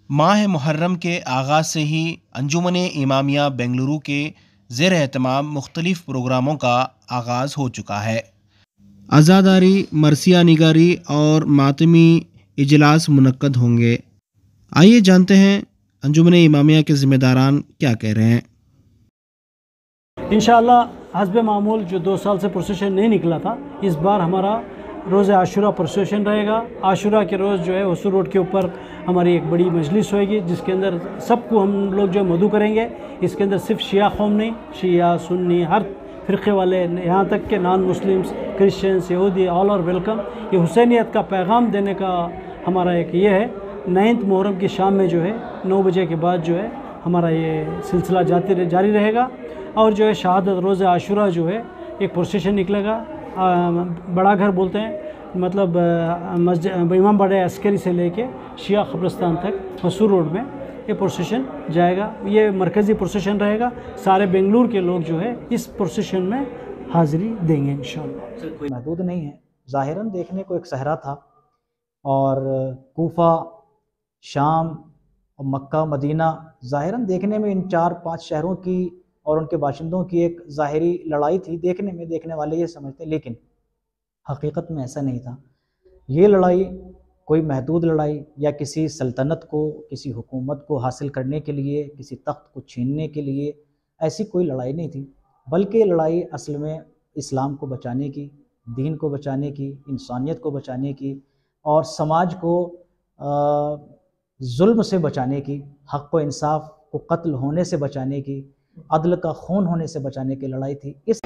ماہ محرم کے آغاز سے ہی انجمن امامیہ بنگلورو کے زیر اہتمام مختلف پروگراموں کا آغاز ہو چکا ہے۔ عزاداری، مرثیہ نگاری اور ماتمی اجلاس منعقد ہوں گے۔ آئیے جانتے ہیں انجمن امامیہ کے ذمہ داران کیا کہہ رہے ہیں۔ انشاءاللہ حسب معمول جو 2 سال سے پروسیشن نہیں نکلا تھا، اس بار ہمارا روز عاشورہ پروسیشن رہے گا۔ عاشورہ کے روز جو ہے حصول روڈ کے اوپر ہماری ایک بڑی مجلس ہوئے گی، جس کے اندر سب کو ہم لوگ جو مدعو کریں گے۔ اس کے اندر صرف شیعہ قوم نہیں، شیعہ، سنی، ہر فرقے والے، یہاں تک کہ نان مسلمز، کرسچنز، یہودی، آل آر ویلکم۔ یہ حسینیت کا پیغام دینے کا ہمارا ایک یہ ہے۔ 9 محرم کی شام میں جو ہے 9 بجے کے بعد جو ہے ہمارا یہ سلسلہ جاری رہے گا، اور جو ہے شہادت روز عاشورہ جو ہے ایک پروسیشن نکلے گا۔ بڑا گھر بولتے ہیں، مطلب مسجد امام باڑہ عسکری سے لے کے شیعہ قبرستان تک حصول روڈ میں یہ پروسیشن جائے گا۔ یہ مرکزی پروسیشن رہے گا۔ سارے بنگلور کے لوگ جو ہے اس پروسیشن میں حاضری دیں گے انشاءاللہ۔ کوئی محدود نہیں ہے، ظاہراً دیکھنے کو ایک صحرا تھا، اور کوفہ، شام اور مکہ، مدینہ، ظاہراً دیکھنے میں ان 4-5 شہروں کی اور ان کے باشندوں کی ایک ظاہری لڑائی تھی، دیکھنے میں دیکھنے والے یہ سمجھتے، لیکن حقیقت میں ایسا نہیں تھا۔ یہ لڑائی کوئی محدود لڑائی یا کسی سلطنت کو، کسی حکومت کو حاصل کرنے کے لیے، کسی تخت کو چھیننے کے لیے ایسی کوئی لڑائی نہیں تھی، بلکہ یہ لڑائی اصل میں اسلام کو بچانے کی، دین کو بچانے کی، انسانیت کو بچانے کی، اور سماج کو ظلم سے بچانے کی، حق و انصاف کو قتل ہونے سے بچانے کی، عدل کا خون ہونے سے بچانے کی لڑائی تھی۔ اس